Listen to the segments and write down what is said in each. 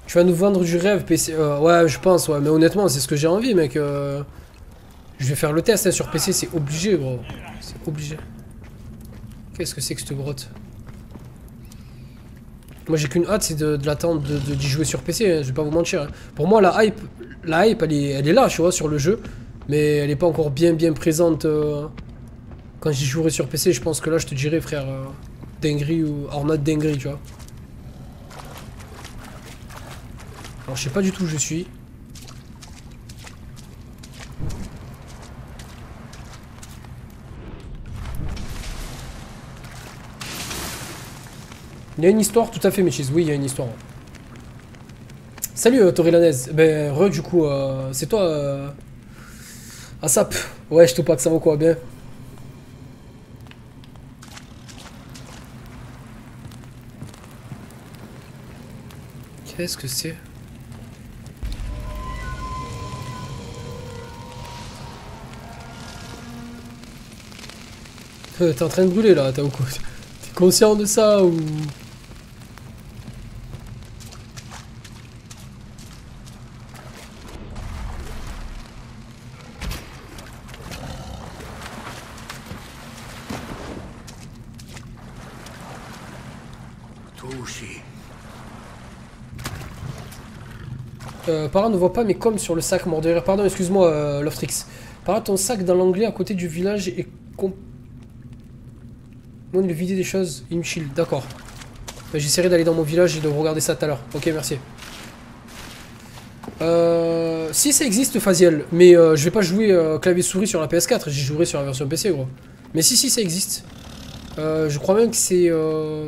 Tu vas nous vendre du rêve, PC. Ouais, je pense, ouais. Mais honnêtement, c'est ce que j'ai envie, mec. Je vais faire le test hein, sur PC, c'est obligé, gros. C'est obligé. Qu'est-ce que c'est que cette grotte? Moi, j'ai qu'une hâte, c'est de l'attendre d'y jouer sur PC, hein, je vais pas vous mentir. Hein. Pour moi, la hype elle est là, tu vois, sur le jeu. Mais elle est pas encore bien présente. Quand j'y jouerai sur PC, je pense que là, je te dirais, frère, dinguerie ou Ornate dinguerie, tu vois. Alors, je sais pas du tout où je suis. Il y a une histoire, tout à fait, Méchis. Oui, il y a une histoire. Salut, Torrelanez. Ben, du coup, c'est toi, Asap. Ouais, je te passe ça va quoi, bien. Qu'est-ce que c'est? T'es en train de brûler là, t'es conscient de ça ou... Para ne voit pas mais comme sur le sac mort de rire. Pardon, excuse-moi, Loftrix. Para, ton sac dans l'anglais à côté du village est non, il vider des choses. Il me chill, d'accord. J'essaierai d'aller dans mon village et de regarder ça tout à l'heure. Ok, merci. Si ça existe, Faziel, mais je vais pas jouer clavier-souris sur la PS4, j'y jouerai sur la version PC, gros. Mais si, ça existe. Je crois même que c'est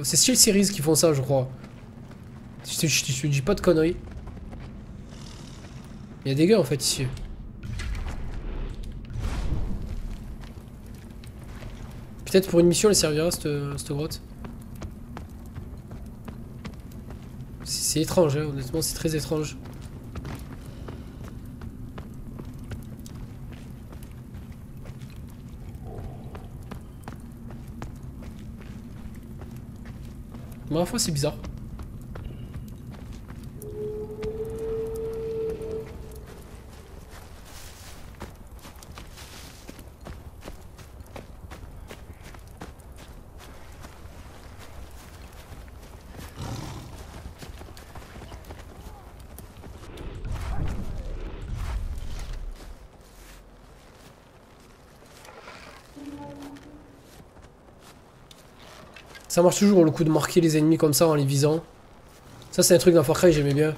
Steel Series qui font ça, je crois. Je te dis pas de conneries. Il y a des gars en fait ici. Peut-être pour une mission elle servira cette grotte. C'est étrange, hein, honnêtement c'est très étrange. Mais à la fois c'est bizarre. Ça marche toujours le coup de marquer les ennemis comme ça en les visant. Ça c'est un truc dans Far Cry j'aimais bien.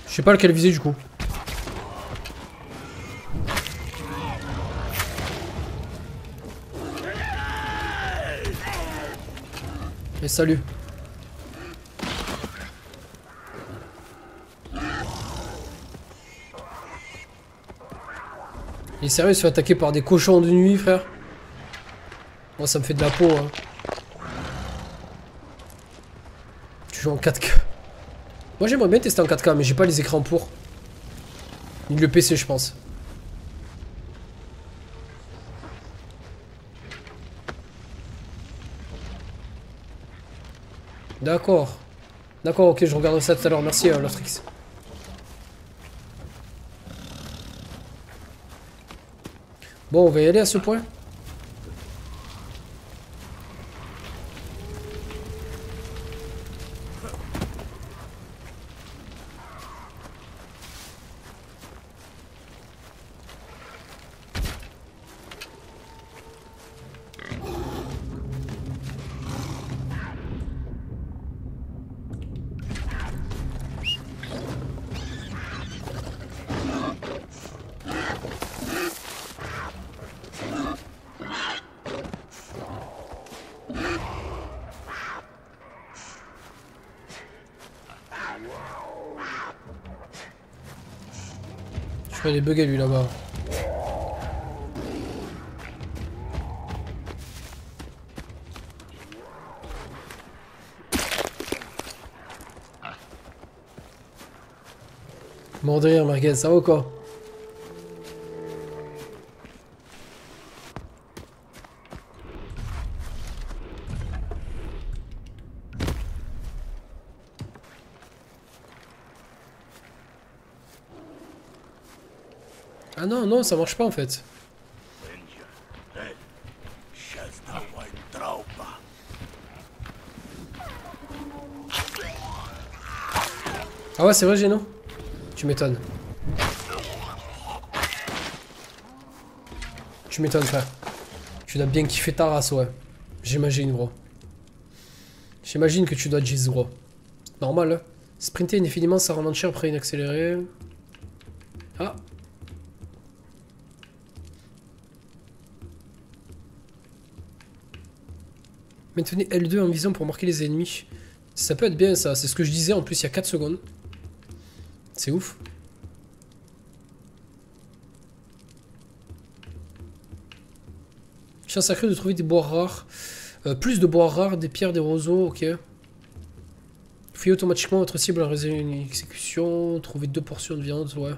Je sais pas lequel viser du coup. Et salut. Il est sérieux, il se fait attaquer par des cochons de nuit, frère. Moi, ça me fait de la peau. Hein. Tu joues en 4K. Moi, j'aimerais bien tester en 4K, mais j'ai pas les écrans pour. Ni le PC, je pense. D'accord. D'accord, ok, je regarderai ça tout à l'heure. Merci, Loftrix. Bon, on va y aller à ce point. Je crois qu'il est bugué lui là-bas. Mort de rire, merguez, ça va ou quoi? Ah non, non, ça marche pas en fait. Ah ouais, c'est vrai, Géno? Tu m'étonnes. Tu m'étonnes, frère. Tu dois bien kiffer ta race, ouais. J'imagine, gros. J'imagine que tu dois gizz, gros. Normal, hein. Sprinter indéfiniment, ça ralentit après une accélérée. Ah. Maintenez L2 en vision pour marquer les ennemis. Ça peut être bien, ça. C'est ce que je disais. En plus, il y a 4 secondes. C'est ouf. Chance sacrée de trouver des bois rares. Plus de bois rares, des pierres, des roseaux, ok. Fouillez automatiquement votre cible en réaliser une exécution. Trouver 2 portions de viande, ouais.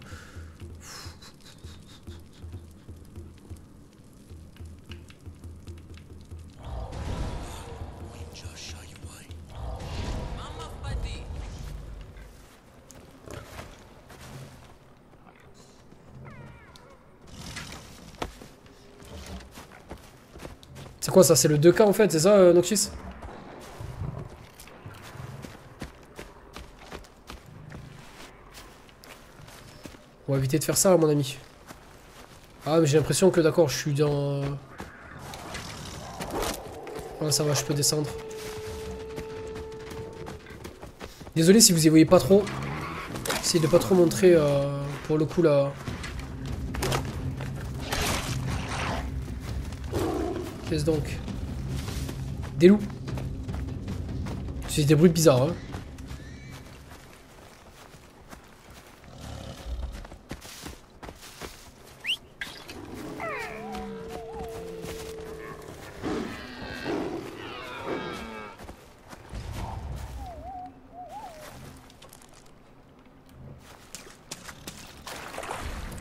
C'est quoi ça? C'est le 2K en fait, c'est ça, Noctis? On va éviter de faire ça, mon ami. Ah, mais j'ai l'impression que d'accord, je suis dans... Ouais, ça va, je peux descendre. Désolé si vous y voyez pas trop. Essayez de pas trop montrer, pour le coup, là... Qu'est-ce donc? Des loups. C'est des bruits bizarres, hein.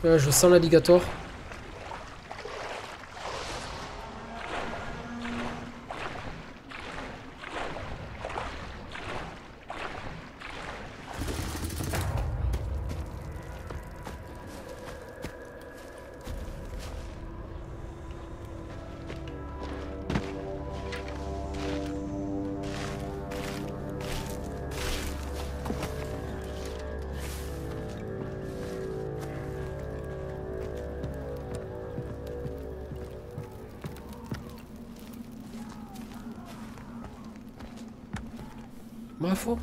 Là, je sens l'alligator. Ma foi.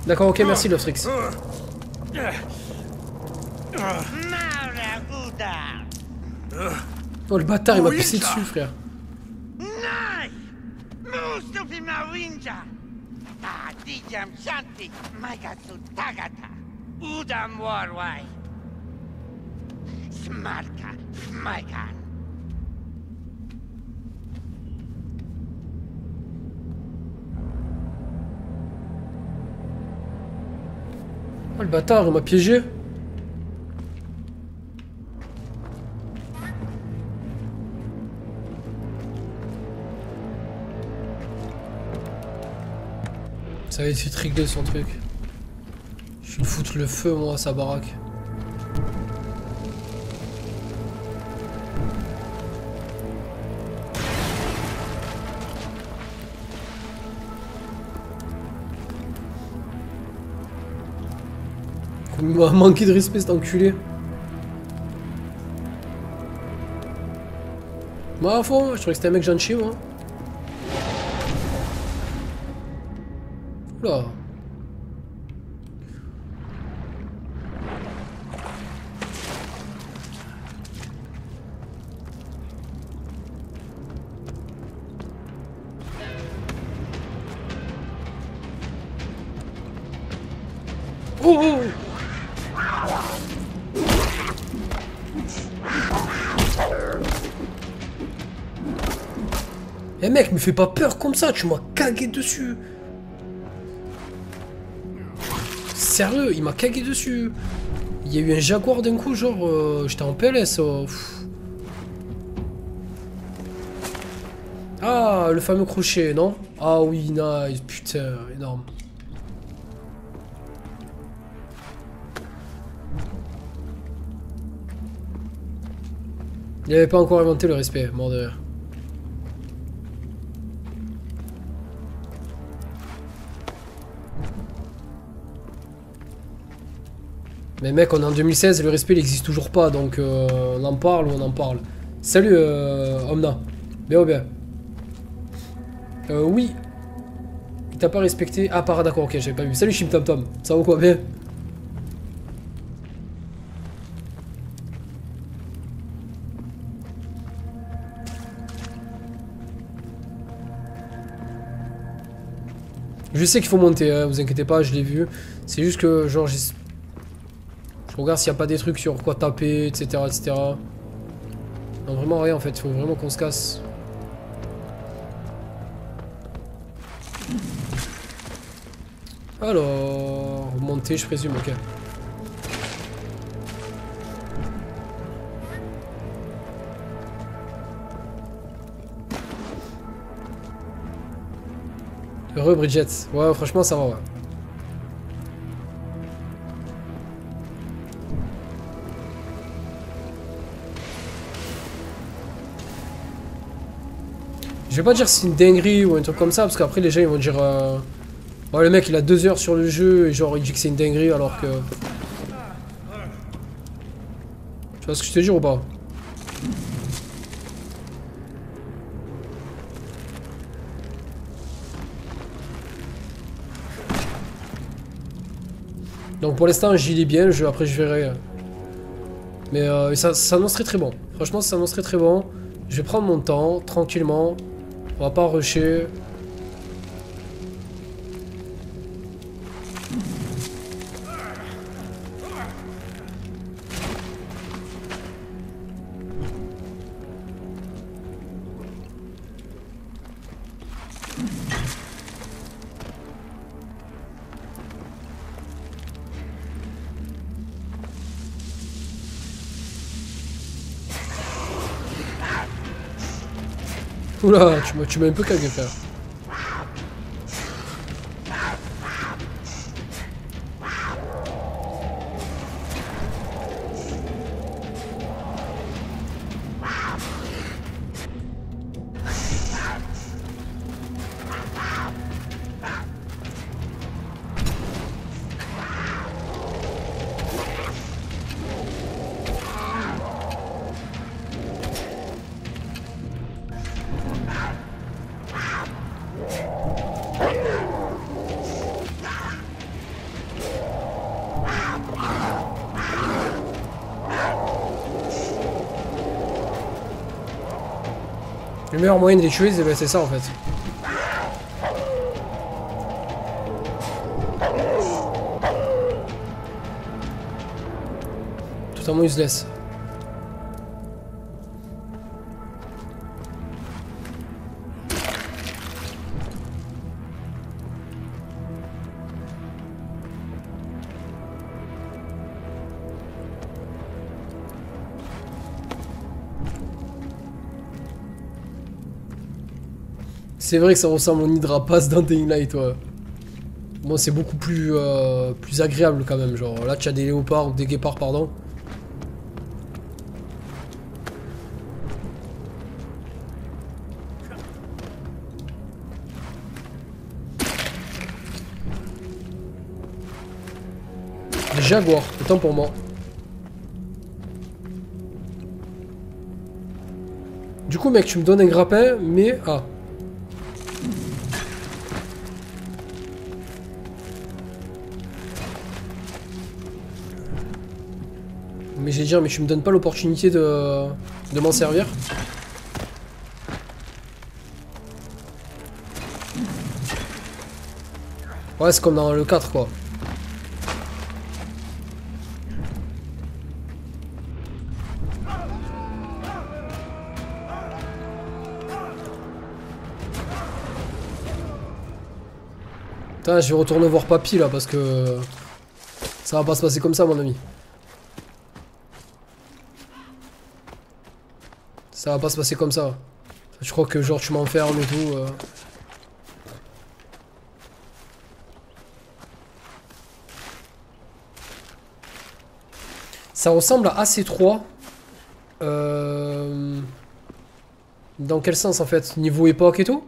D'accord, ok, merci Lostrix. Oh le bâtard, il m'a pissé dessus, frère. Oh le bâtard, il m'a piégé. Ça va être réglé son truc. Je vais lui foutre le feu moi à sa baraque. Il m'a manqué de respect cet enculé. Moi à fond, je trouvais que c'était un mec gentil moi. Oula. Oh, oh. Eh mec, me fais pas peur comme ça, tu m'as cagué dessus. Sérieux, il m'a cagué dessus. Il y a eu un jaguar d'un coup, genre, j'étais en PLS. Ah, le fameux crochet, non? Ah oui, nice, putain, énorme. Il avait pas encore inventé le respect, mort de rire. Mais mec, on est en 2016, le respect il existe toujours pas, donc on en parle ou on en parle. Salut Omna. Bien ou bien. Oui. Il t'a pas respecté. Ah, par d'accord, ok, j'avais pas vu. Salut Chim Tom Tom. Ça va ou quoi, bien? Je sais qu'il faut monter, hein, vous inquiétez pas, je l'ai vu. C'est juste que, genre, je regarde s'il n'y a pas des trucs sur quoi taper, etc., etc. Non, vraiment rien en fait, il faut vraiment qu'on se casse. Alors, monter, je présume, ok. Heureux Bridget. Ouais, franchement, ça va, ouais. Je vais pas dire si c'est une dinguerie ou un truc comme ça, parce qu'après les gens ils vont dire ouais, le mec il a 2 heures sur le jeu et genre il dit que c'est une dinguerie alors que... Tu vois ce que je te dis ou pas? Donc pour l'instant j'y lis bien, après je verrai. Mais ça s'annonce très bon. Franchement ça s'annonce très bon. Je vais prendre mon temps, tranquillement. On va pas rusher. Oula, tu m'as un peu cagué, frère. Le meilleur moyen de les tuer, c'est ça en fait. Totalement useless. C'est vrai que ça ressemble au Hydra Pass dans Dying Light, ouais. Bon, c'est beaucoup plus, plus agréable quand même. Genre là, tu as des léopards ou des guépards, pardon. Des jaguars, autant pour moi. Du coup, mec, tu me donnes un grappin, mais... Ah. Mais j'ai dire, mais tu me donnes pas l'opportunité de m'en servir. Ouais, c'est comme dans le 4, quoi. Putain, je vais retourner voir Papy là parce que ça va pas se passer comme ça, mon ami. Ça va pas se passer comme ça. Je crois que genre tu m'enfermes et tout. Ça ressemble à AC3. Dans quel sens en fait? Niveau époque et tout?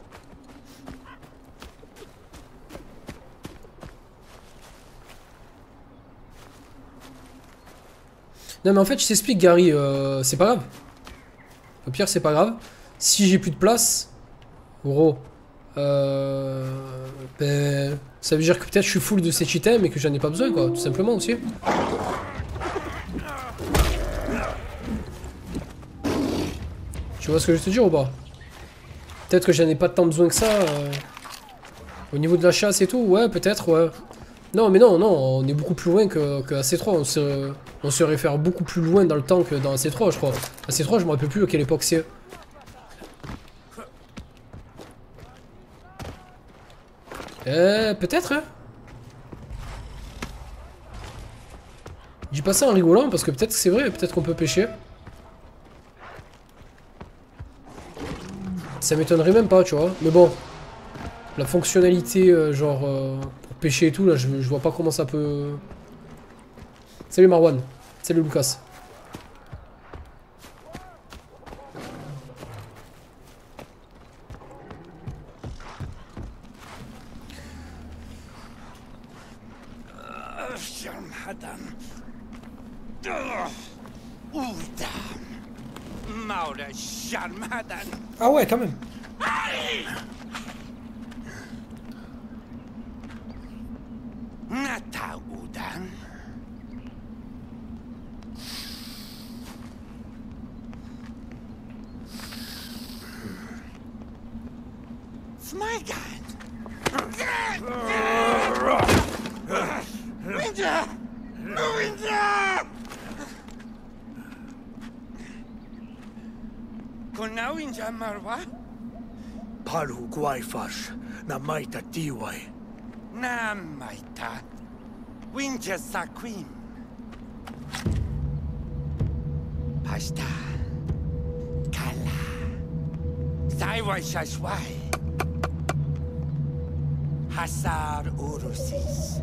Non mais en fait je t'explique Gary, c'est pas grave. Au pire c'est pas grave. Si j'ai plus de place, gros, ben, ça veut dire que peut-être je suis full de cet item et que j'en ai pas besoin quoi, tout simplement aussi. Tu vois ce que je veux te dire ou pas? Peut-être que j'en ai pas tant besoin que ça. Au niveau de la chasse et tout, ouais peut-être, ouais. Non mais non, on est beaucoup plus loin que AC3, on se réfère beaucoup plus loin dans le temps que dans AC3 je crois. AC3 je me rappelle plus à quelle époque c'est. Peut-être hein. Je dis pas ça en rigolant parce que peut-être que c'est vrai, peut-être qu'on peut pêcher. Ça m'étonnerait même pas tu vois, mais bon. La fonctionnalité genre pour pêcher et tout là je vois pas comment ça peut... Salut Marwan, salut Lucas. Ah ouais quand même. Palu Guayfash, Namaita Tiwai. Namaita. Winja Saquim. Pasta. Kala. Saiwai Shashwai. Hasar Urusis.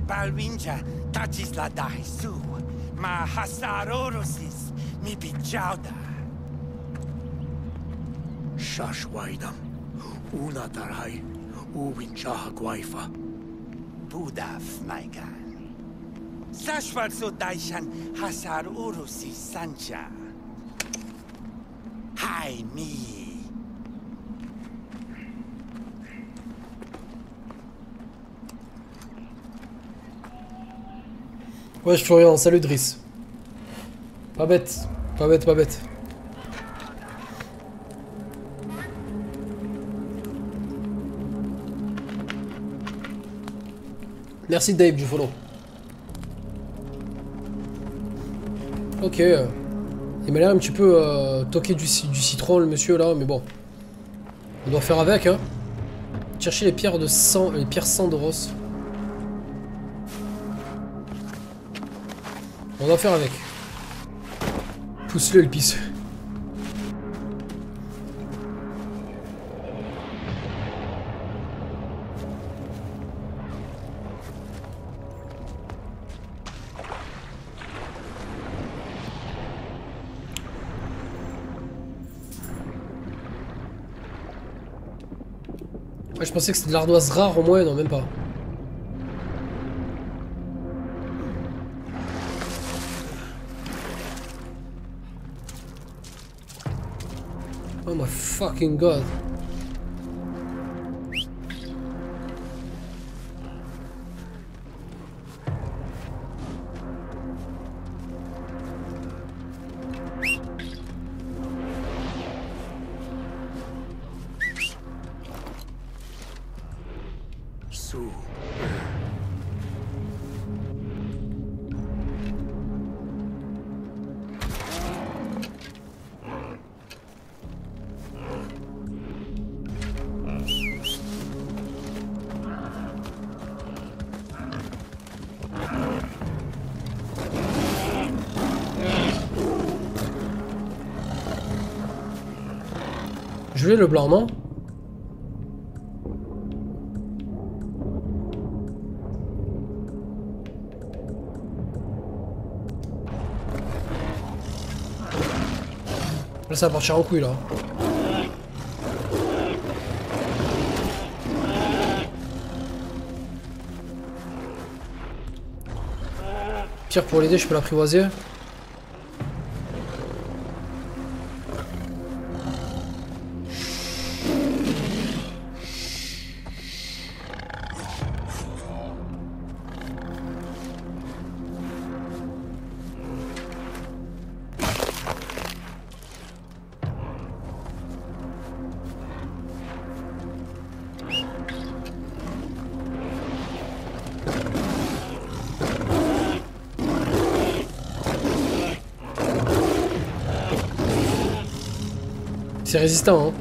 Balwinja touches la Dahisu. Ma Hasar Urusis. Mi Bijauda. Shashwaidam, Una Tarai, Uwinchaha Guayfa. Budaf, my god. Sashwal so Daishan Hasar Urusis Sancha. Hi, me. Ouais, je Florian, salut Driss. Pas bête, pas bête, pas bête. Merci Dave du follow. Ok. Il m'a l'air un petit peu toqué du citron le monsieur là, mais bon. On doit faire avec hein. Chercher les pierres de sang, les pierres sang de Ross. On doit faire avec. Pousse-le le pisse. Ouais, je pensais que c'était de l'ardoise rare au moins, non même pas. Oh my fucking god. Su. Je voulais le blanc, non? Là ça va partir en couille là. Pire pour l'aider, je peux l'apprivoiser. C'est résistant, hein.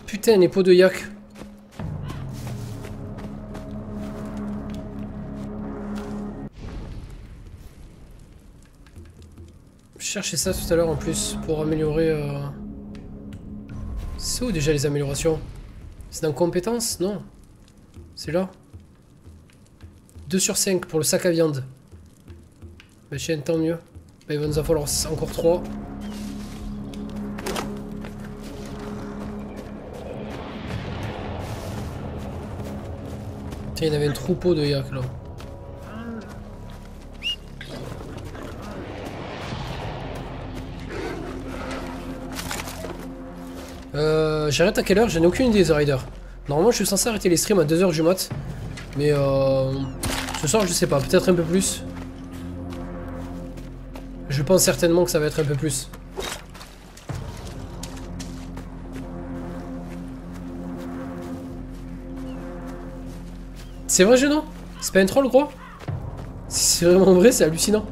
Putain, les pots de yak. Je cherchais ça tout à l'heure en plus pour améliorer... C'est où déjà les améliorations? C'est dans compétences? Non. C'est là. 2 sur 5 pour le sac à viande. Bah tiens, tant mieux. Bah, il va nous en falloir encore 3. Tiens, il y avait un troupeau de yak là. J'arrête à quelle heure? J'en ai aucune idée, The Rider. Normalement, je suis censé arrêter les streams à 2h du mat. Mais ce soir, je sais pas. Peut-être un peu plus. Je pense certainement que ça va être un peu plus. C'est vrai, Genon? C'est pas un troll, gros? Si c'est vraiment vrai, c'est hallucinant.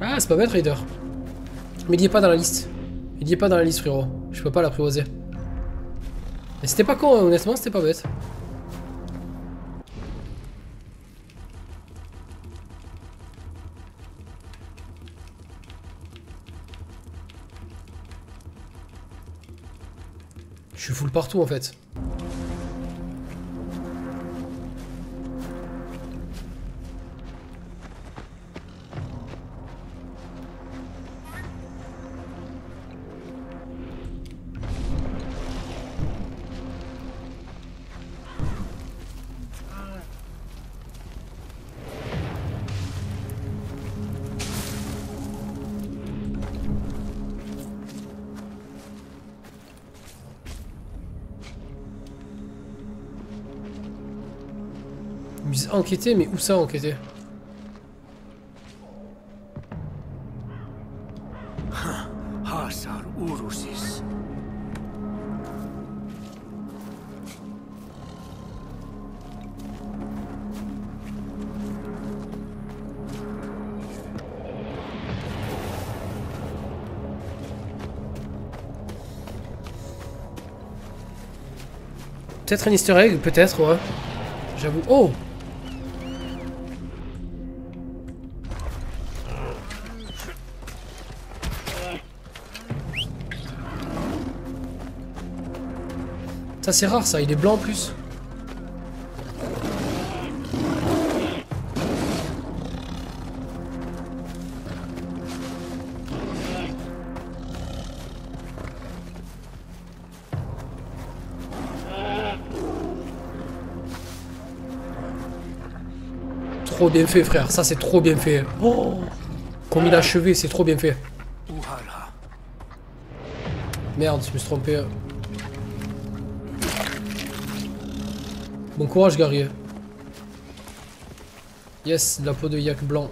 Ah, c'est pas bête, Raider. Mais il y est pas dans la liste. Il y est pas dans la liste, frérot. Je peux pas l'apprivoiser. Mais c'était pas con, hein. Honnêtement, c'était pas bête. Je suis full partout en fait. Enquêter, mais où ça enquêter? Hasar Urusis. Peut-être un easter egg, peut-être, ouais. J'avoue. Oh! Ça c'est rare ça, il est blanc en plus. Trop bien fait frère, ça c'est trop bien fait. Oh, comme il a achevé, c'est trop bien fait. Uhala. Merde, je me suis trompé. Bon courage guerrier. Yes, de la peau de yak blanc.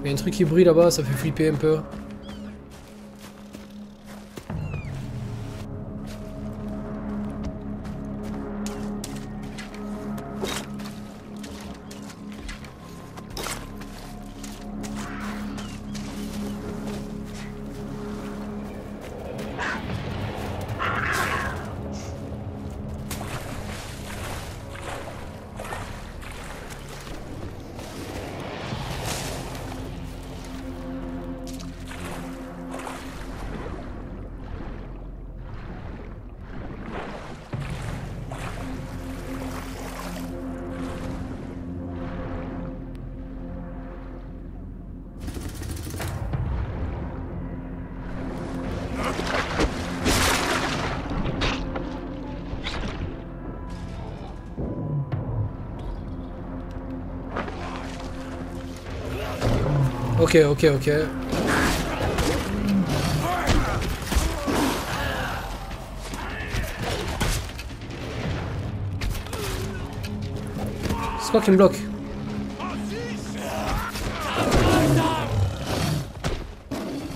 Il y a un truc qui brille là-bas, ça fait flipper un peu. Ok, ok, ok. C'est quoi qui me bloque?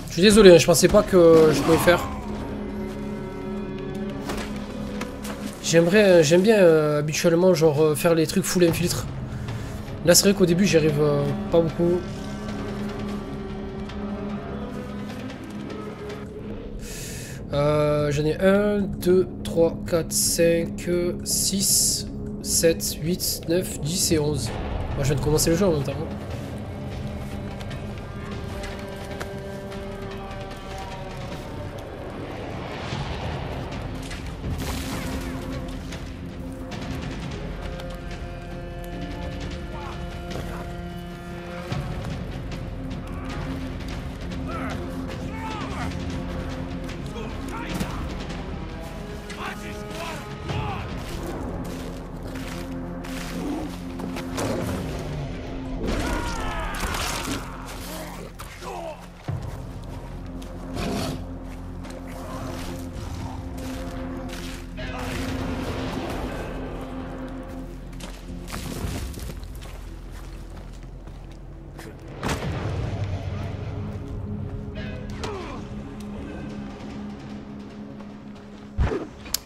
Je suis désolé, hein, je pensais pas que je pouvais faire. J'aime bien habituellement genre faire les trucs full infiltre. Là c'est vrai qu'au début j'y arrive pas beaucoup. J'en ai 1, 2, 3, 4, 5, 6, 7, 8, 9, 10 et 11. Moi je viens de commencer le jeu en même temps.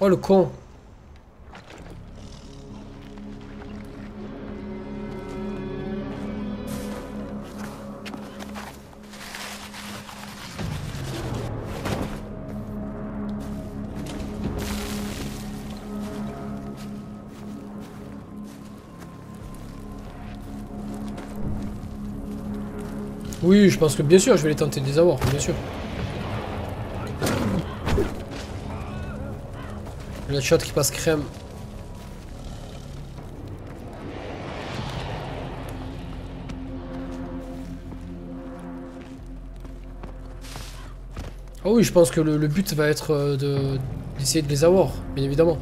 Oh le con. Oui, je pense que bien sûr, je vais les tenter de les avoir, bien sûr. Le shot qui passe crème. Oh oui, je pense que le but va être d'essayer de les avoir, bien évidemment.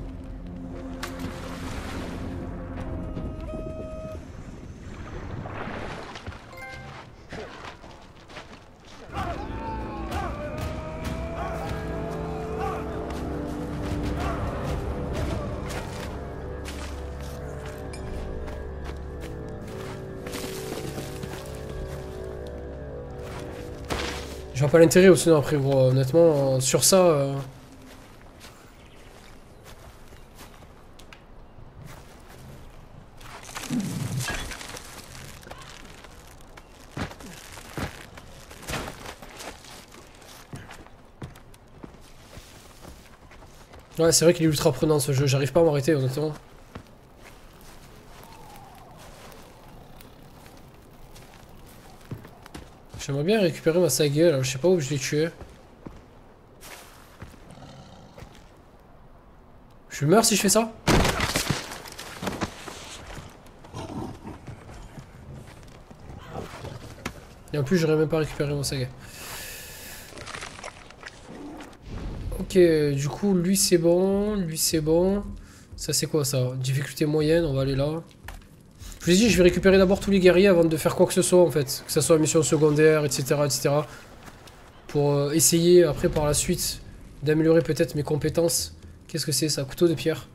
Je vois pas l'intérêt aussi, non, après, gros, honnêtement, sur ça... Ouais, c'est vrai qu'il est ultra prenant ce jeu, j'arrive pas à m'arrêter, honnêtement. J'aimerais bien récupérer ma Sage, alors je sais pas où je l'ai tué. Je meurs si je fais ça? Et en plus, j'aurais même pas récupéré mon saga. Ok, du coup, lui c'est bon, lui c'est bon. Ça c'est quoi ça? Difficulté moyenne, on va aller là. Je vous ai dit, je vais récupérer d'abord tous les guerriers avant de faire quoi que ce soit en fait. Que ce soit mission secondaire, etc. etc. Pour essayer après par la suite d'améliorer peut-être mes compétences. Qu'est-ce que c'est ça? Couteau de pierre.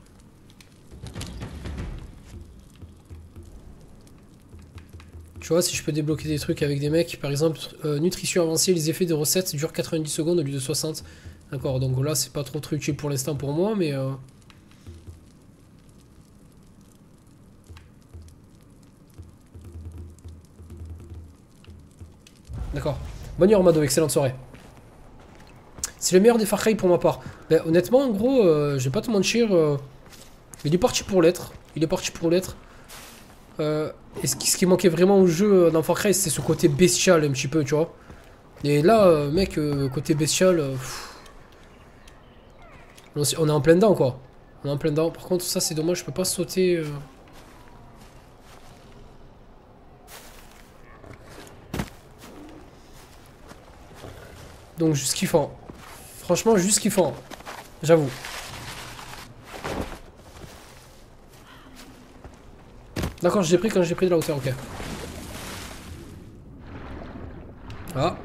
Tu vois, si je peux débloquer des trucs avec des mecs, par exemple, nutrition avancée, les effets de recettes durent 90 secondes au lieu de 60. D'accord, donc là, c'est pas trop utile pour l'instant pour moi, mais... D'accord. Bonne nuit, Armado, excellente soirée. C'est le meilleur des Far Cry pour ma part. Ben, honnêtement, en gros, je vais pas te mentir, il est parti pour l'être. Il est parti pour l'être. Et ce qui manquait vraiment au jeu dans Far Cry, c'est ce côté bestial un petit peu, tu vois. Et là, mec, côté bestial... on est en plein dedans, quoi. On est en plein dedans. Par contre, ça, c'est dommage, je peux pas sauter... Donc, juste kiffant. Franchement, juste kiffant. J'avoue. D'accord, j'ai pris quand j'ai pris de la hauteur, ok. Ah.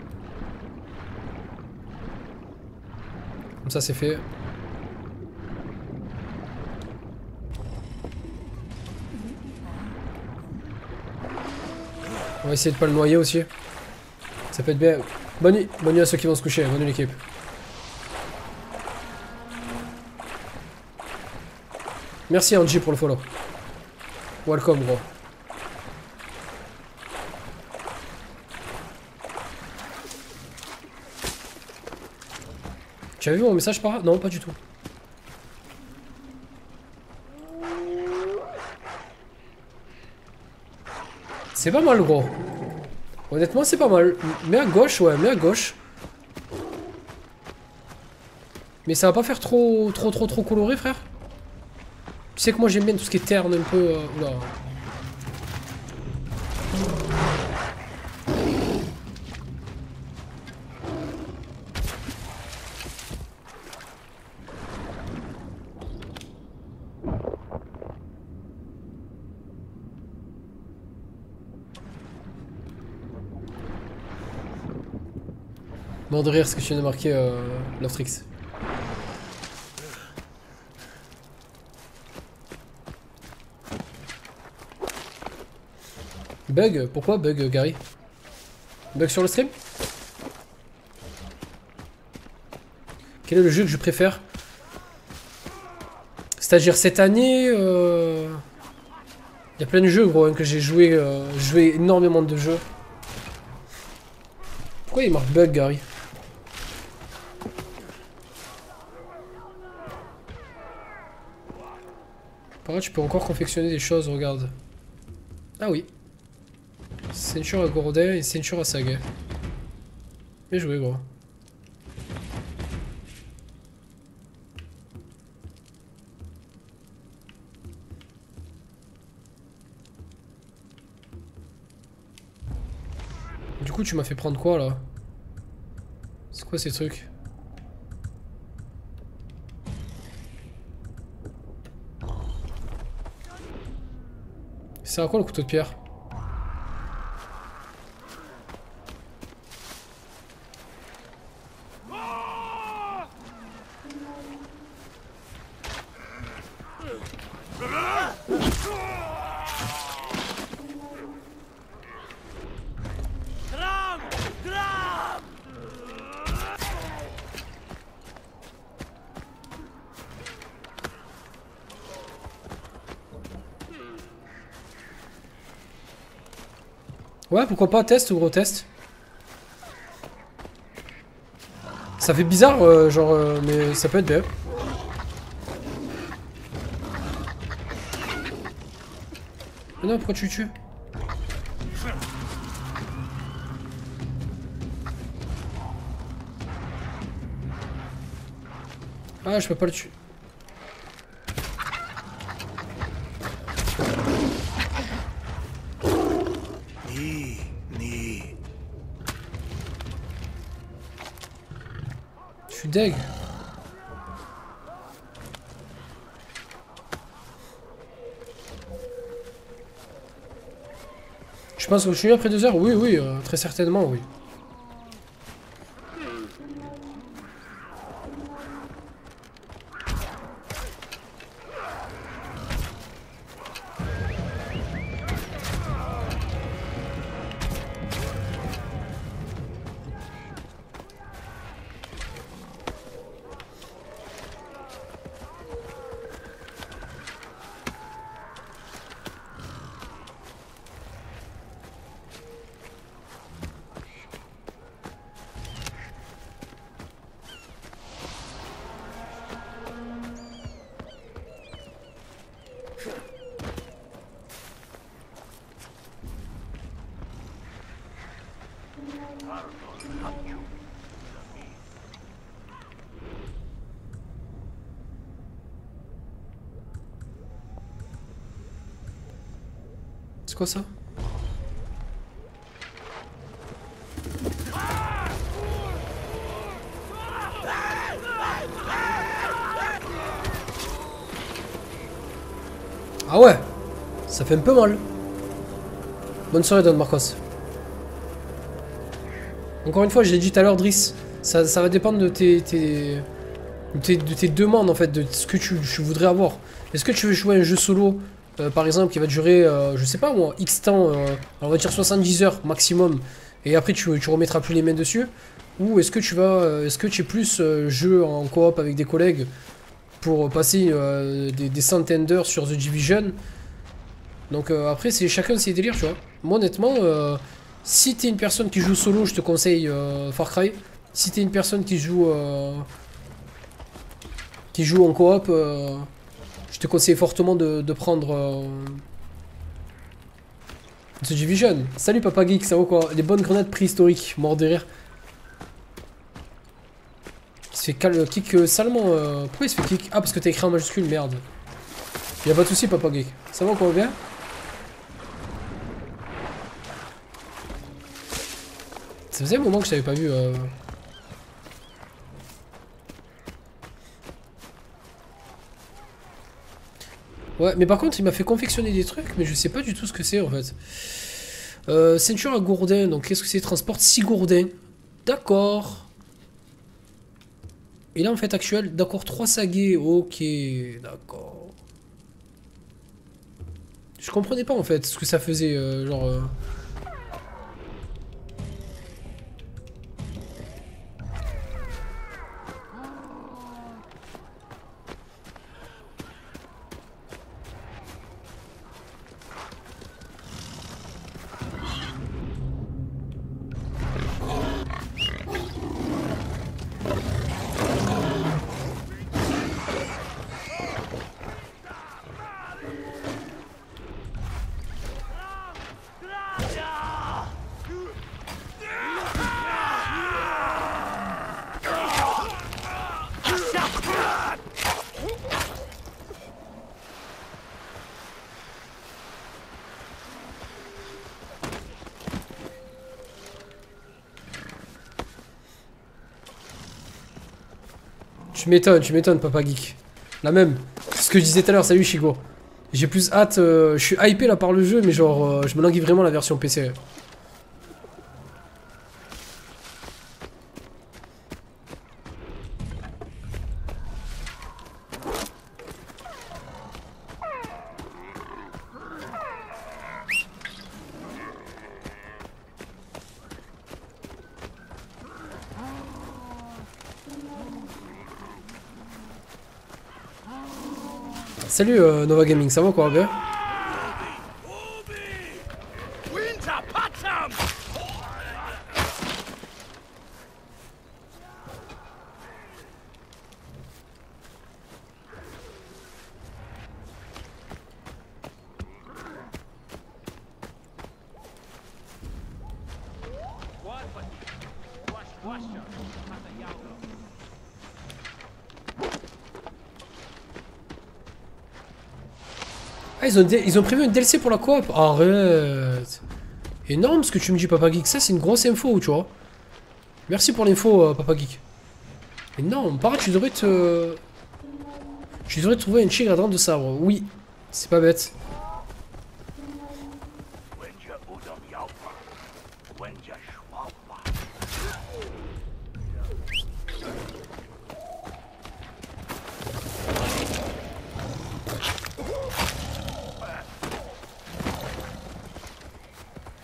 Comme ça, c'est fait. On va essayer de pas le noyer aussi. Ça peut être bien. Bonne nuit à ceux qui vont se coucher. Bonne nuit l'équipe. Merci Angie pour le follow. Welcome gros. Tu as vu mon message par là? Non, pas du tout. C'est pas mal gros. Honnêtement c'est pas mal. Mets à gauche, ouais, mets à gauche. Mais ça va pas faire trop coloré frère. Tu sais que moi j'aime bien tout ce qui est terne un peu... Oula. Mort de rire ce que tu viens de marquer, Loftrix. Bug? Pourquoi bug, Gary? Bug sur le stream? Quel est le jeu que je préfère? C'est-à-dire cette année, il y a plein de jeux gros hein, que j'ai joué, énormément de jeux. Pourquoi il marque bug, Gary? Par contre, tu peux encore confectionner des choses, regarde. Ah oui. Ceinture à Gourdin et ceinture à Saga. Bien joué, gros. Du coup, tu m'as fait prendre quoi, là? C'est quoi ces trucs? C'est à quoi le couteau de pierre? Ouais, pourquoi pas, test, gros test. Ça fait bizarre, mais ça peut être bien. Mais non, pourquoi tu le tues? Ah, je peux pas le tuer. suis deg. Je pense que je suis après 2 heures. Oui, oui, très certainement, oui. C'est quoi ça? Ah ouais, ça fait un peu mal. Bonne soirée Don Marcos. Encore une fois, je l'ai dit tout à l'heure, Driss, ça va dépendre de tes demandes en fait, de ce que tu voudrais avoir. Est-ce que tu veux jouer un jeu solo, par exemple, qui va durer, je sais pas moi, X temps, on va dire 70 heures maximum, et après tu remettras plus les mains dessus? Ou est-ce que tu es plus jeu en coop avec des collègues pour passer des centaines d'heures sur The Division? Donc après, c'est chacun ses délires, tu vois. Moi honnêtement, si t'es une personne qui joue solo, je te conseille Far Cry. Si t'es une personne qui joue en coop, je te conseille fortement de prendre The Division. Salut Papa Geek, ça va quoi? Les bonnes grenades préhistoriques, mort de rire. Il se fait kick salement. Pourquoi il se fait kick? Ah, parce que t'as écrit en majuscule, merde. Y'a pas de soucis Papa Geek. Ça va quoi, bien? Ça faisait un moment que je t'avais pas vu. Ouais, mais par contre, il m'a fait confectionner des trucs, mais je sais pas du tout ce que c'est en fait. Ceinture à gourdin, donc qu'est-ce que c'est? Transporte 6 gourdins. D'accord. Et là, en fait, actuel, d'accord, 3 saguets. Ok, d'accord. Je comprenais pas en fait ce que ça faisait, genre. Tu m'étonnes, Papa Geek. La même. C'est ce que je disais tout à l'heure, salut Chigo. J'ai plus hâte, je suis hypé là par le jeu, mais genre, je me languis vraiment la version PC. Salut Nova Gaming, ça va quoi, bien? Ah, ils ont prévu une DLC pour la coop. Arrête. Énorme ce que tu me dis, Papa Geek. Ça, c'est une grosse info, tu vois. Merci pour l'info, Papa Geek. Mais non, par contre, tu devrais te... Tu devrais trouver un tigre à dents de sabre. Oui, c'est pas bête.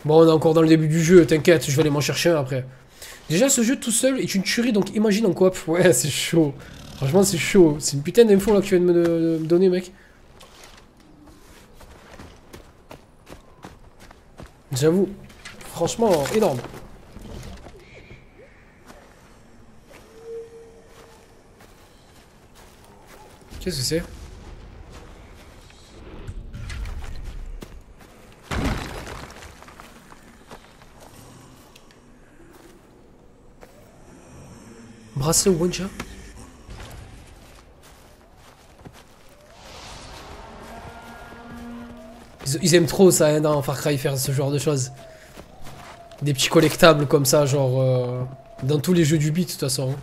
Bon, on est encore dans le début du jeu, t'inquiète, je vais aller m'en chercher un après. Déjà, ce jeu tout seul est une tuerie, donc imagine en coop. Ouais, c'est chaud. Franchement, c'est chaud. C'est une putain d'info là que tu viens de me donner, mec. J'avoue. Franchement, énorme. Qu'est-ce que c'est? Bracelet ou Wonja? Ils aiment trop ça hein, dans Far Cry faire ce genre de choses. Des petits collectables comme ça, genre dans tous les jeux du beat de toute façon.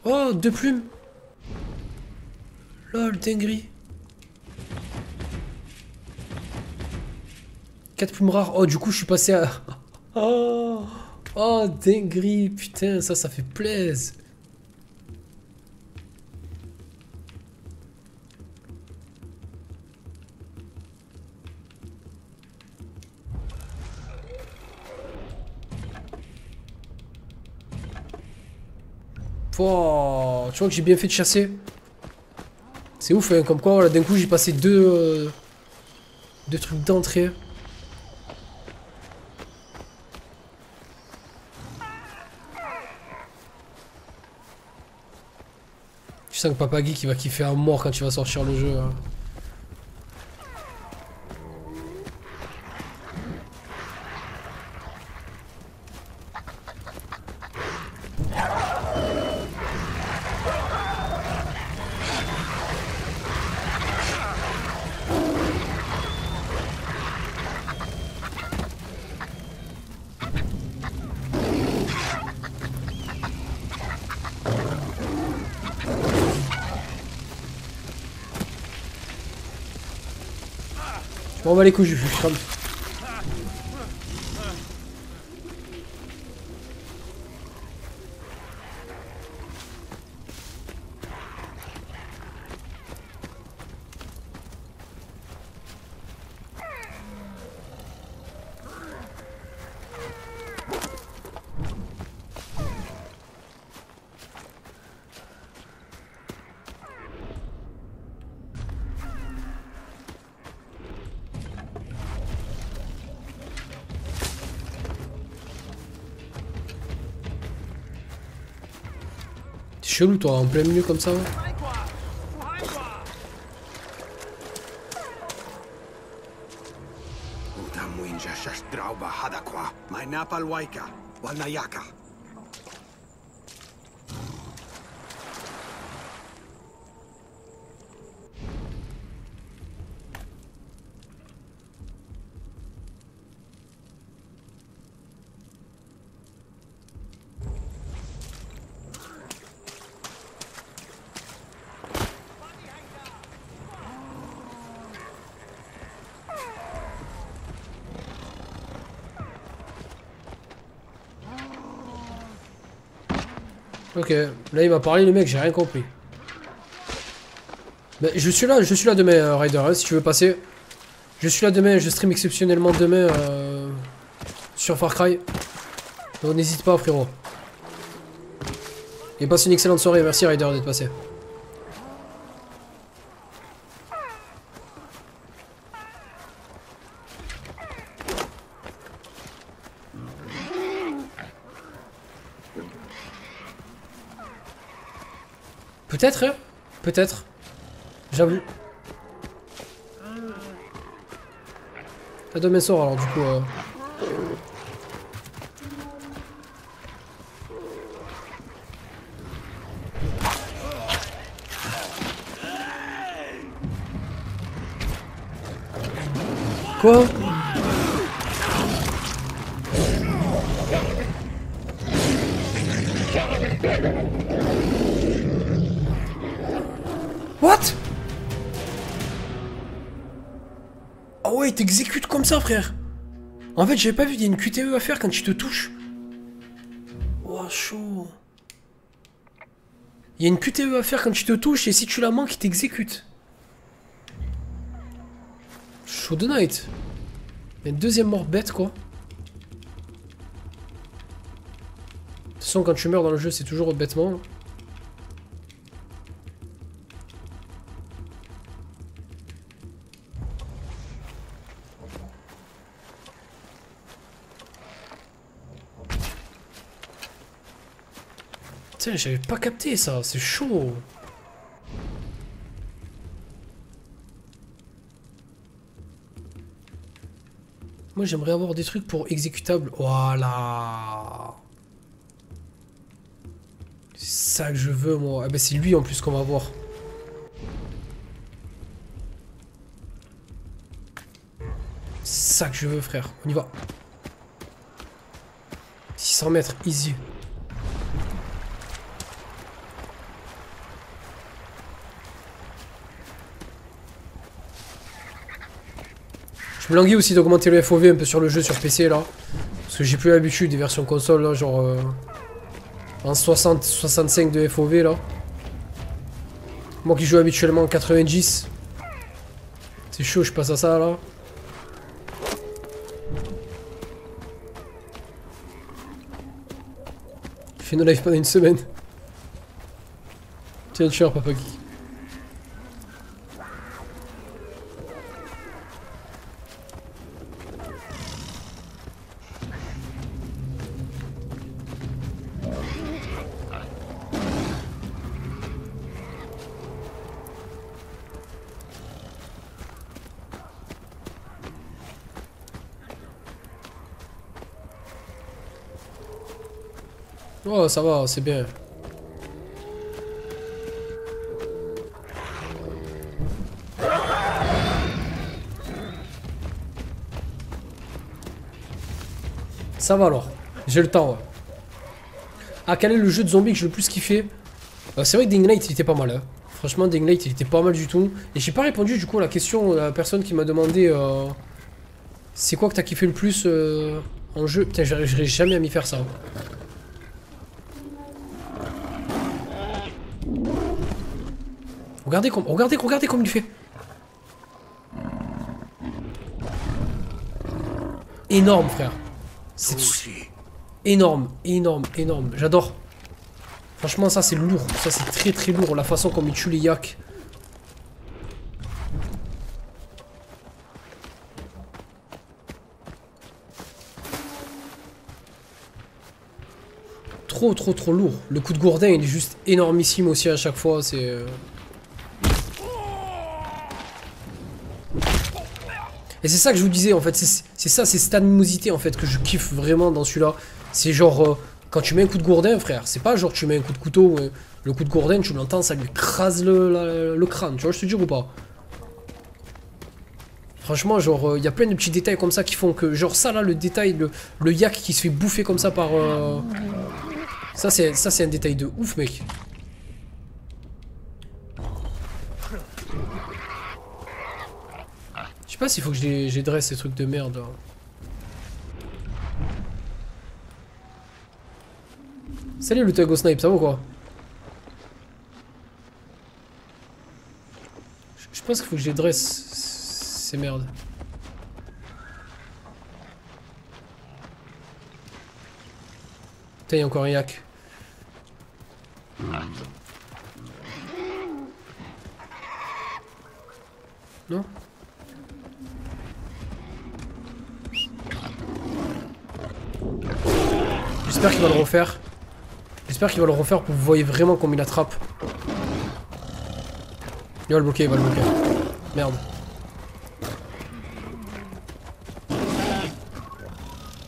Oh, 2 plumes. Lol, dinguerie. 4 plumes rares. Oh, du coup, je suis passé à... Oh, oh dinguerie. Putain, ça fait plaisir. Oh, tu vois que j'ai bien fait de chasser. C'est ouf, hein, comme quoi, voilà, d'un coup, j'ai passé deux trucs d'entrée. Tu sens que Papa Guy qui va kiffer à mort quand tu vas sortir le jeu. Hein. Bon, bah les couilles, je crame. Chelou toi, en plein milieu comme ça. Ok, là il m'a parlé le mec, j'ai rien compris. Mais je suis là demain Ryder, hein, si tu veux passer. Je suis là demain, je stream exceptionnellement demain sur Far Cry. Donc n'hésite pas frérot. Et passe une excellente soirée, merci Ryder d'être passé. Peut-être, hein? Peut-être. J'avoue. À demain soir alors du coup. Quoi? What? Ah ouais, il t'exécute comme ça, frère. En fait, j'avais pas vu, il y a une QTE à faire quand tu te touches. Oh, chaud. Il y a une QTE à faire quand tu te touches et si tu la manques, il t'exécute. Chaud de night. Il y a une deuxième mort bête, quoi. De toute façon, quand tu meurs dans le jeu, c'est toujours bêtement. Tiens, j'avais pas capté ça, c'est chaud. Moi j'aimerais avoir des trucs pour exécutable. Voilà. C'est ça que je veux moi. Ah bah c'est lui en plus qu'on va voir. C'est ça que je veux frère. On y va. 600 mètres, easy. Je me languis aussi d'augmenter le FOV un peu sur le jeu sur PC là. Parce que j'ai plus l'habitude des versions console là, genre en 60-65 de FOV là. Moi qui joue habituellement en 90. C'est chaud, je passe à ça là. Je fais no live pendant une semaine. Tiens, tu papa geek. Oh, ça va, c'est bien. Ça va alors. J'ai le temps, ouais. Ah, quel est le jeu de zombies que j'ai le plus kiffé? C'est vrai que Dying Light, il était pas mal. Hein. Franchement, Dying Light, il était pas mal du tout. Et j'ai pas répondu du coup à la question à la personne qui m'a demandé c'est quoi que t'as kiffé le plus en jeu. Putain, j'arriverai jamais à m'y faire ça. Regardez comme il fait. Énorme, frère. C'est énorme. J'adore. Franchement, ça c'est lourd. Ça c'est très très lourd. La façon comme il tue les yaks. Trop lourd. Le coup de gourdin il est juste énormissime aussi à chaque fois. C'est... Et c'est ça que je vous disais en fait, c'est ça, c'est cette animosité en fait que je kiffe vraiment dans celui-là. C'est genre, quand tu mets un coup de gourdin frère, c'est pas genre tu mets un coup de couteau, le coup de gourdin tu l'entends, ça lui crase le crâne, tu vois je te dis ou pas? Franchement genre, il y a plein de petits détails comme ça qui font que, genre ça là, le détail, le yak qui se fait bouffer comme ça par... Ça c'est un détail de ouf mec. Je sais pas s'il faut que je dresse ces trucs de merde. Là. Salut le Tug au snipe, ça va ou quoi? Je pense qu'il faut que je les dresse ces merdes. Putain, il y a encore un yak. Non? J'espère qu'il va le refaire. J'espère qu'il va le refaire pour que vous voyez vraiment comme il attrape. Il va le bloquer, Merde.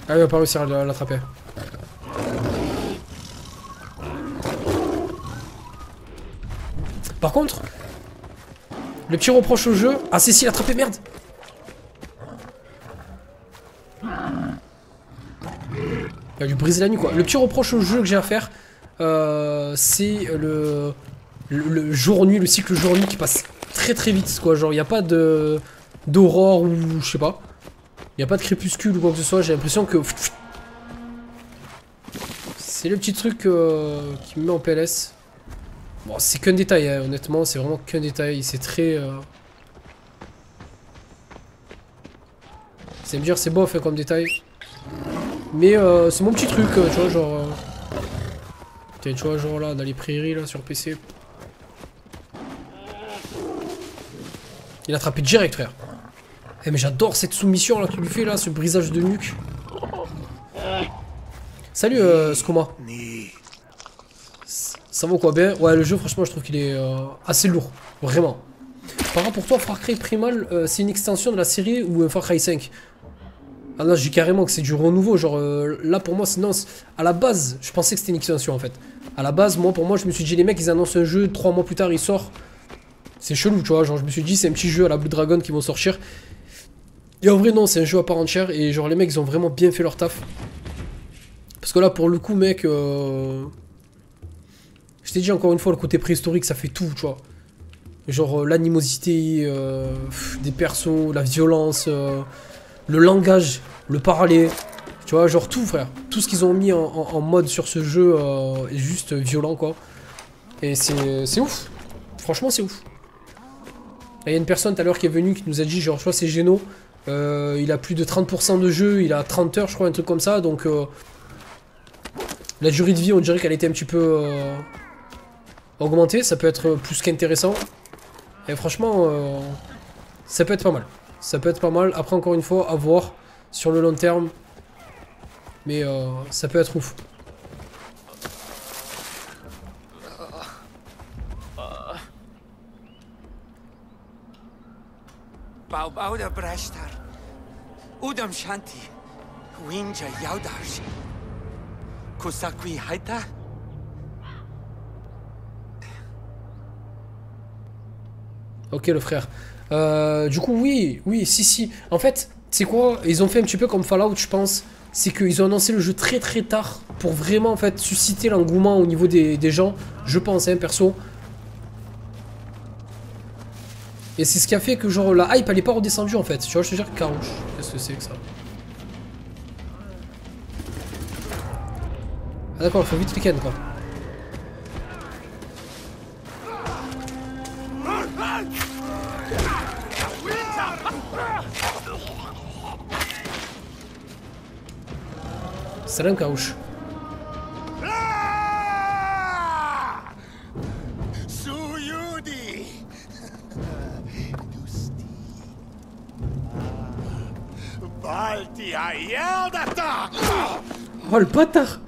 Ah, il va pas réussir à l'attraper. Par contre, le petit reproche au jeu... Ah, c'est si, il a attrapé, merde. Il a dû briser la nuit quoi. Le petit reproche au jeu que j'ai à faire, c'est le le jour-nuit, le cycle jour-nuit qui passe très très vite, quoi. Genre, il n'y a pas d'aurore ou je sais pas. Il n'y a pas de crépuscule ou quoi que ce soit. J'ai l'impression que... C'est le petit truc qui me met en PLS. Bon, c'est qu'un détail, hein, honnêtement. C'est vraiment qu'un détail. C'est très... C'est me dire, c'est bof hein, comme détail. Mais c'est mon petit truc, tu vois, genre... tu vois, genre là, dans les prairies, là, sur PC. Il a attrapé direct, frère. Eh, mais j'adore cette soumission, là, qu'il lui fait, là, ce brisage de nuque. Salut, Skoma. Ça vaut quoi bien? Ouais, le jeu, franchement, je trouve qu'il est assez lourd. Vraiment. Par rapport pour toi, Far Cry Primal, c'est une extension de la série ou un Far Cry 5? Ah non, je dis carrément que c'est du renouveau. Genre, là, pour moi, sinon, à la base, je pensais que c'était une extension, en fait. À la base, moi, pour moi, je me suis dit, les mecs, ils annoncent un jeu, 3 mois plus tard, il sort. C'est chelou, tu vois. Genre, je me suis dit, c'est un petit jeu à la Blue Dragon qui vont sortir. Et en vrai, non, c'est un jeu à part entière. Et genre, les mecs, ils ont vraiment bien fait leur taf. Parce que là, pour le coup, mec, je t'ai dit encore une fois, le côté préhistorique, ça fait tout, tu vois. Genre, l'animosité, des persos, la violence, le langage, le parler. Tu vois, genre tout, frère. Tout ce qu'ils ont mis en mode sur ce jeu est juste violent, quoi. Et c'est ouf. Franchement, c'est ouf. Il y a une personne tout à l'heure qui est venue qui nous a dit, genre, je crois c'est Geno. Il a plus de 30% de jeu, il a 30 heures, je crois, un truc comme ça. Donc, la durée de vie, on dirait qu'elle était un petit peu augmentée. Ça peut être plus qu'intéressant. Et franchement, ça peut être pas mal. Ça peut être pas mal. Après, encore une fois, à voir sur le long terme. Mais ça peut être ouf. Baubauda Brashtar. Udam Shanti. Winja Yaudash. Kusakwi Haita. Ok, le frère. Du coup, oui, si. En fait, c'est quoi? Ils ont fait un petit peu comme Fallout, je pense. C'est qu'ils ont annoncé le jeu très très tard pour vraiment en fait susciter l'engouement au niveau des gens. Je pense, hein, perso. Et c'est ce qui a fait que genre la hype elle est pas redescendue en fait. Tu vois, je te dire, carouche. Qu'est-ce que c'est que ça? Ah d'accord, il faut vite week-end quoi. Salam carouche. Oh le bâtard!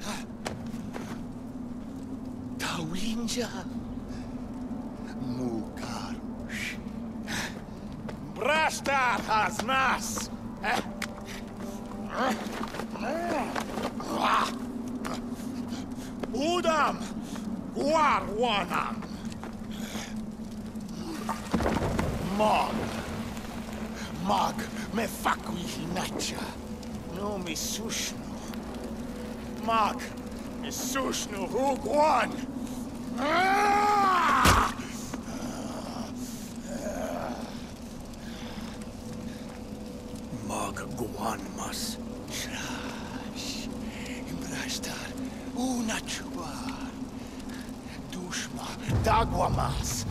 Tawinja Mukarush Brashtar Hasmas Udam Warwanam Mag Mefakwi Hinacha No Misushnu Mag Misushnu Hugwan Mag Guanmas Shrash Imbrashtar Unachuar Dushma Dagwamas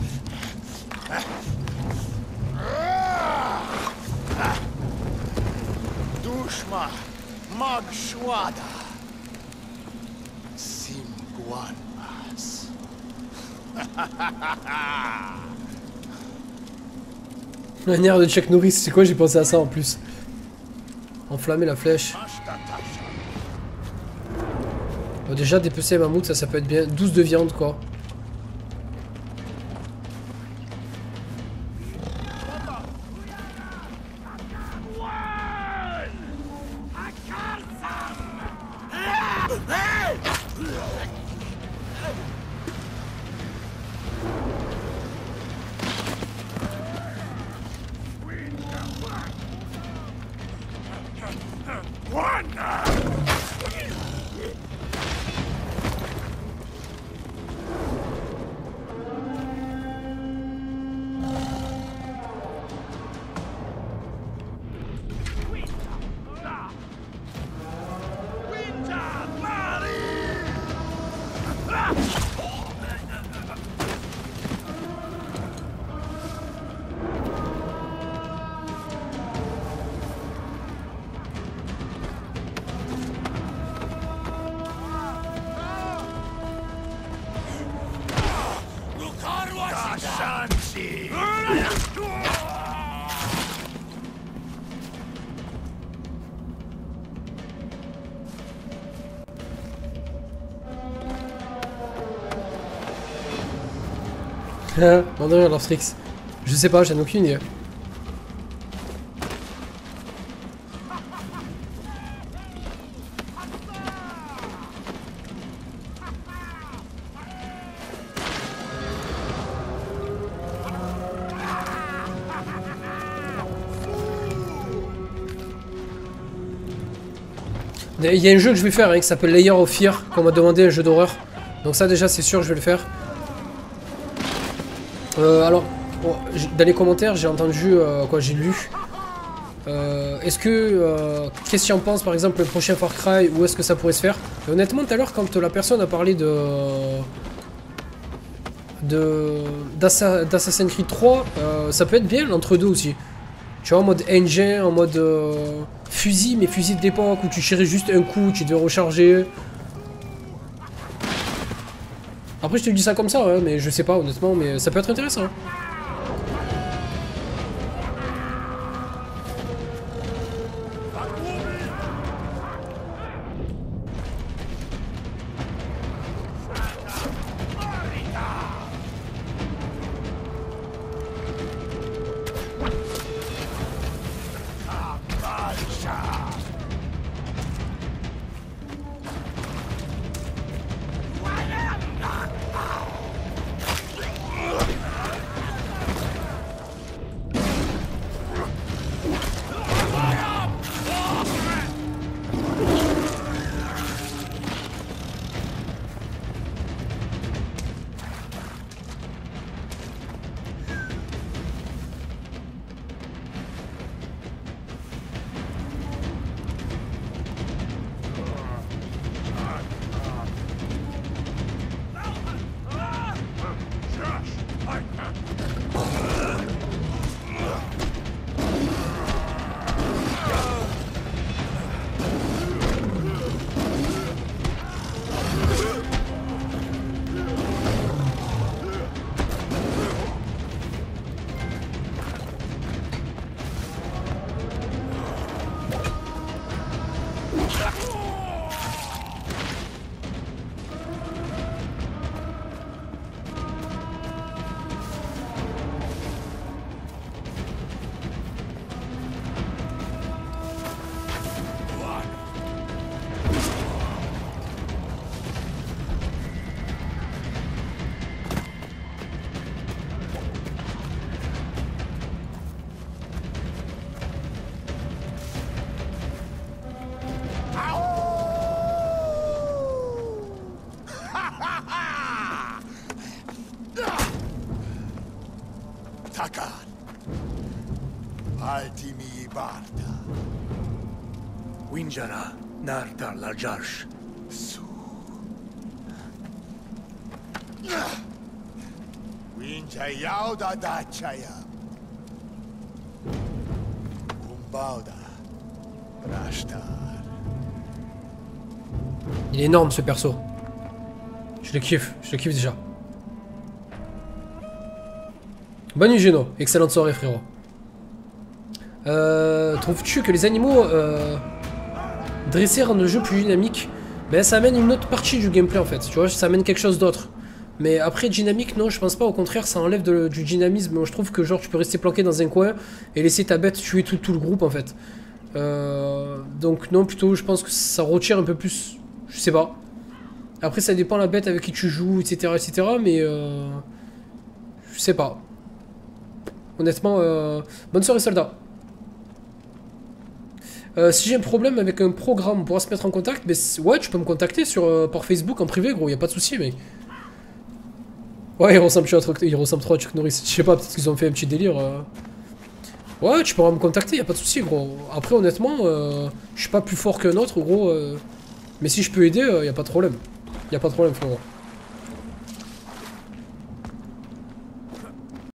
Dushma Mag Shwada Simguanmas Manière de Chuck Norris, c'est quoi? J'ai pensé à ça en plus. Enflammer la flèche. Bon, déjà dépecer un mammouth, ça peut être bien. 12 de viande quoi. Bon, derrière leur Strix. Je sais pas, j'en ai aucune idée. Il y a un jeu que je vais faire hein, qui s'appelle Layer of Fear, qu'on m'a demandé, un jeu d'horreur. Donc ça déjà c'est sûr je vais le faire. Alors, bon, dans les commentaires j'ai entendu, quoi j'ai lu. Est-ce que, qu'est-ce que tu en penses par exemple le prochain Far Cry, où est-ce que ça pourrait se faire? Et honnêtement tout à l'heure quand la personne a parlé d'Assassin's Creed 3, ça peut être bien l'entre-deux aussi. Tu vois, en mode engine, en mode fusil, mais fusil d'époque où tu tirais juste un coup, tu devais recharger. Après, je te dis ça comme ça, hein, mais je sais pas honnêtement, mais ça peut être intéressant. Takan. Altimi Barda. Winjara, Nardar Lajarsh. Su. Winja Yauda Dachaya. Umbauda. Brashtar. Il est énorme ce perso. Je le kiffe déjà. Bonne nuit Geno, excellente soirée frérot. Trouves-tu que les animaux dressés rendent le jeu plus dynamique? Ben ça amène une autre partie du gameplay en fait, tu vois, ça amène quelque chose d'autre. Mais après dynamique non, je pense pas, au contraire ça enlève du dynamisme. Moi je trouve que genre tu peux rester planqué dans un coin et laisser ta bête tuer tout le groupe en fait. Donc non, plutôt je pense que ça retire un peu plus, je sais pas. Après ça dépend la bête avec qui tu joues, etc. Mais je sais pas. Honnêtement, bonne soirée soldat. Si j'ai un problème avec un programme, on pourra se mettre en contact. Mais ouais, tu peux me contacter par Facebook en privé, gros, y a pas de souci, mec. Ouais, il ressemble trop à Chuck Norris. Je sais pas, peut-être qu'ils ont fait un petit délire. Ouais, tu pourras me contacter, y a pas de souci, gros. Après, honnêtement, je suis pas plus fort qu'un autre, gros. Mais si je peux aider, y a pas de problème. Y a pas de problème, frérot.